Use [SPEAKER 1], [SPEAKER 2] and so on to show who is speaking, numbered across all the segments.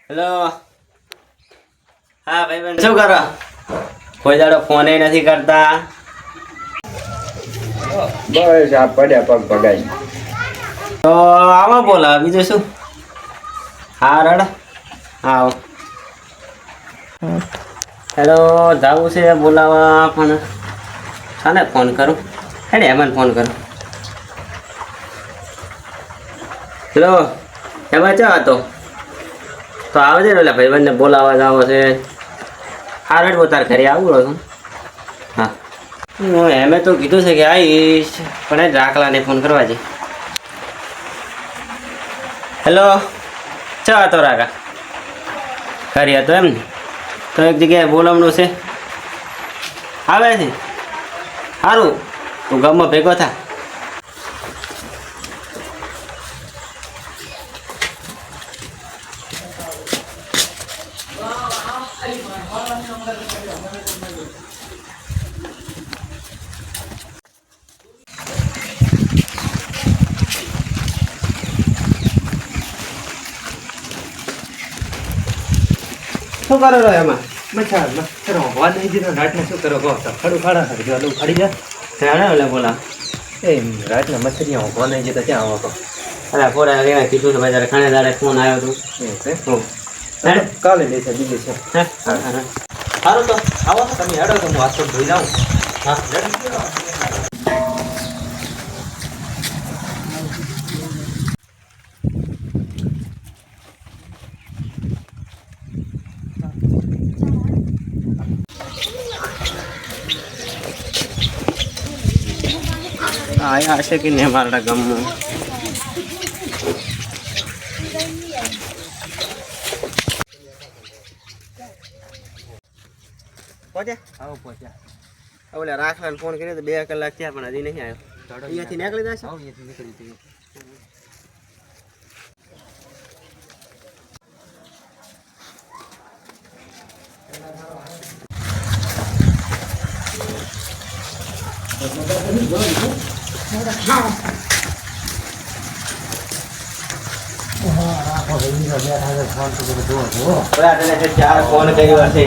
[SPEAKER 1] Hello. હા ભાઈબંધ શું કરો? કોઈ દાડો ફોન નથી કરતા.
[SPEAKER 2] બસ આ પડ્યા પગ ભગાઈ.
[SPEAKER 1] તો આમાં બોલા બીજું શું? હા રડ આવો. હેલો જાવું છે બોલાવા પણ શાને ફોન કરું? હેડે એમાં ફોન કરું. હેલો એમાં ચા હતો તો આવજે ને એટલે ભાઈબંધને બોલાવા જાવો છે. હા રડ તાર ઘરે આવું છું. હા હું એમે તો કીધું છે કે આવીશ પણ એ રાખલાને ફોન કરવા છે. હેલો ચા હતો રાકા ઘરે હતો એમ ને? તો એક જગ્યાએ બોલાવવાનું છે આવે છે. સારું તું ગામમાં ભેગો થા. શું કરો છો એમાં?
[SPEAKER 3] મચ્છા મચ્છરો વાત નહીં દીધો રાતને શું કરો કહો તો ખડું ખાડા ખડી ગયો ખડી જા
[SPEAKER 1] જાણે ઓલે બોલા
[SPEAKER 3] એ રાતના મચ્છરિયા ઊભો નહીં જતા ત્યાં આવો તો
[SPEAKER 1] અરે પોરા રેવા કીધું તો બજાર ખાણે દાડે ફોન આવ્યો હતો.
[SPEAKER 3] કાલે લે છે બીજે છે.
[SPEAKER 1] સારું તો
[SPEAKER 3] આવો તો તમે હેડો તો હું હાથ ધોઈ જાઉં.
[SPEAKER 1] હા આયા હશે કે નહીં મારા ગામમાં? પહોંચ્યા?
[SPEAKER 3] આવો પહોંચ્યા.
[SPEAKER 1] ઓલે રાખલાને ફોન કર્યો તો 2 કલાક થયા પણ હજી નહીં આવ્યો. અહીંયાથી નીકળી જશે?
[SPEAKER 3] આવો અહીંયાથી નીકળી જઈએ.
[SPEAKER 1] ચાર ફોન કર્યો હશે.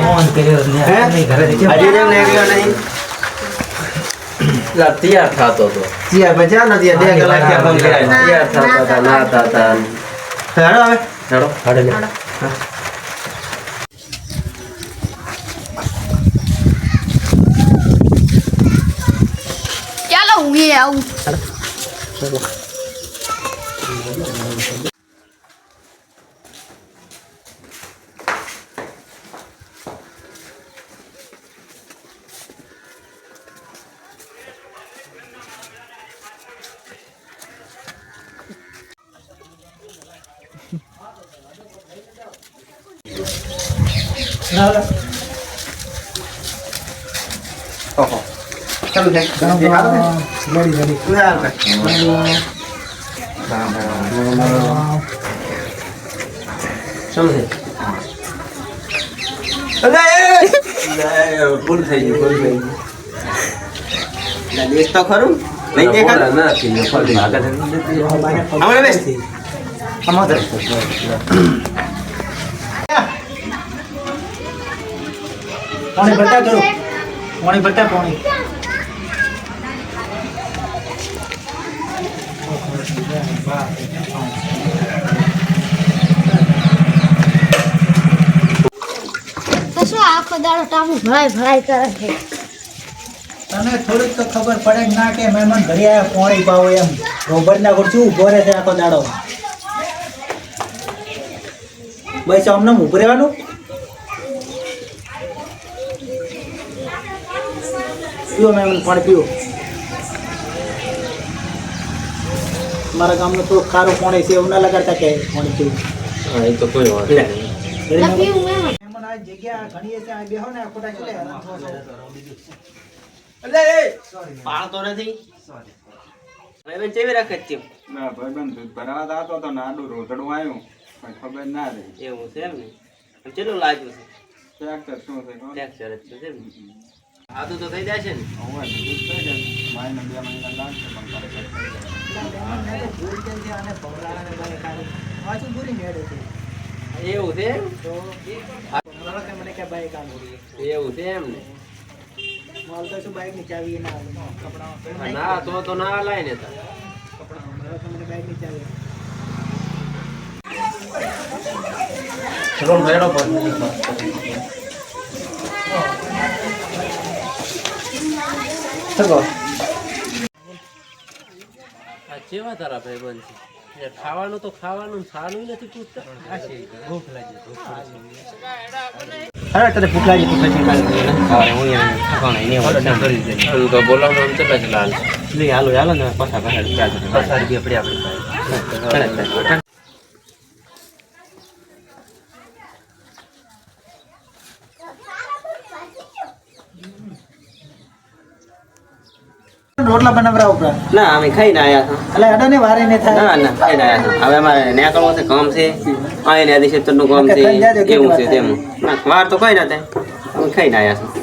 [SPEAKER 2] તૈયાર થતો હતો.
[SPEAKER 1] તૈયાર નથી 2 કલાક થયા ફોન કર્યા.
[SPEAKER 2] તૈયાર થતા હતા ના થતા.
[SPEAKER 1] હેડો હવે
[SPEAKER 2] હેડો હાડે લે.
[SPEAKER 4] ચાલો હું એ આવું.
[SPEAKER 1] ઓહો ચાલુ છે.
[SPEAKER 2] ભૂલ થઈ ગઈ ભૂલ થઈ ગઈ.
[SPEAKER 1] દેખ તો ખરું નહીં દેખાય.
[SPEAKER 2] નથી ફરી આગળ
[SPEAKER 1] હમણાં બેસ
[SPEAKER 3] પાણી ભરતા કરો પાણી ભરતા પાણી
[SPEAKER 4] તો શું આખો દાડો ટામું ભરાય કરે છે?
[SPEAKER 3] તને થોડીક તો ખબર પડે જ ના કે મહેમાન ઘરે આવ્યા પાણી પાવો એમ રોબર ના કર શું ઉભો રહે છે આખો દાડો? બસ આમને ઉભું રહેવાનું. પીવો મહેમાન પાણી પીવો. મારા ગામનું થોડું ખારું પાણી છે એવું ના લગાડતા કે પાણી પીવું.
[SPEAKER 2] હા એ તો કોઈ વાત નહીં.
[SPEAKER 4] લખ્યું મેં
[SPEAKER 3] મહેમાન આ જગ્યા ઘણી છે આ બેહો ને ખોટા ચલે હેરાન થો છો.
[SPEAKER 1] પાળતો નથી. ભાઈ કેવી રાખે છે?
[SPEAKER 2] ના ભાઈબંધ દૂધ ભરાવા જતો તો નાડું રોતડું આવ્યું પણ ખબર ના રહી.
[SPEAKER 1] એવું છે એમ ને? કેટલું લાગ્યું છે?
[SPEAKER 2] ટ્રેક્ટર શું છે કોણ?
[SPEAKER 1] ટ્રેક્ટર જ છે એમ ને? આદુ તો થઈ જાય છે ને?
[SPEAKER 2] હવે દૂધ થઈ જાય. મહિના 2 મહિના લાગશે પણ
[SPEAKER 3] ભૂલ જલ્દી આને ભવરાને ભાઈ ખાલી પાછું પૂરી મેળે છે.
[SPEAKER 1] એવું છે એમ?
[SPEAKER 3] તો મારો કે મને કે બાઈક આલો
[SPEAKER 1] એવું છે એમ ને?
[SPEAKER 3] માલ તો શું બાઈક ની ચાવી ના કપડામાં
[SPEAKER 1] ના તો ના લાય ને તાર.
[SPEAKER 3] કપડામાં મારો કે મને બાઈક ની ચાવી
[SPEAKER 1] ચલો મેળો પર ચલો આ કેવા તારા ભાઈબંધ છે ખાવાનું તો ખાવાનું સારું નથી પૂછતા ભૂખ લાગી
[SPEAKER 3] અરે તને ભૂખ લાગી તું પછી
[SPEAKER 1] હું તો બોલાવવાનું આમ ચલા ચલા હાલ
[SPEAKER 3] હાલો ને પાછા રૂપિયા
[SPEAKER 1] આપણે
[SPEAKER 3] રોટલા બનાવરા ઉપર
[SPEAKER 1] ના અમે ખાઈને આયા હતા
[SPEAKER 3] એટલે અડાને વારે ને થાય
[SPEAKER 1] ના ખાઈને આયા હતા હવે અમારે નીકળવું છે કામ છે અહીં આદિ ક્ષેત્રનું કામ છે કેવું છે તેમ ના વાર તો કઈ ના થાય અમે ખાઈને આયા છે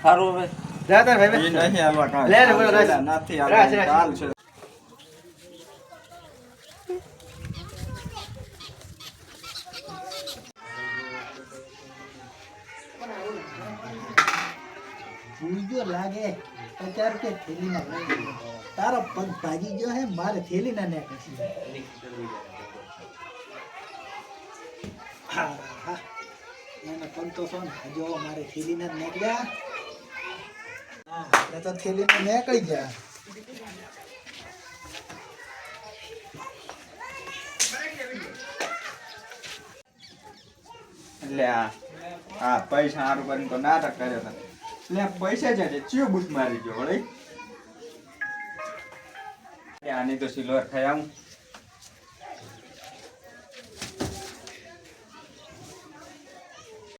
[SPEAKER 1] સારું હવે
[SPEAKER 3] જાતા ભાઈ
[SPEAKER 2] ઈ નહીં હાલવા કાંઈ.
[SPEAKER 3] લે લે બોલો રાસ.
[SPEAKER 2] નથી
[SPEAKER 3] રાસ,
[SPEAKER 2] હાલવા.
[SPEAKER 3] રાસ.
[SPEAKER 2] ચાલ છે.
[SPEAKER 3] ભૂલજો લાગે 50 રૂપિયા થેલી ના તારો પગ ભાજી ગયો હે મારે થેલી ના ને એના પગ તો સોન જો મારે થેલી ના નીકળ્યા હા તો થેલી ના નીકળી ગયા
[SPEAKER 2] એટલે આ પૈસા હારું કરીને તો નાટક કર્યો હતા. એટલે આ પૈસા છે જે ચિયો બૂટ મારી ગયો વળી. આની તો સિલ્વર થઈ આવું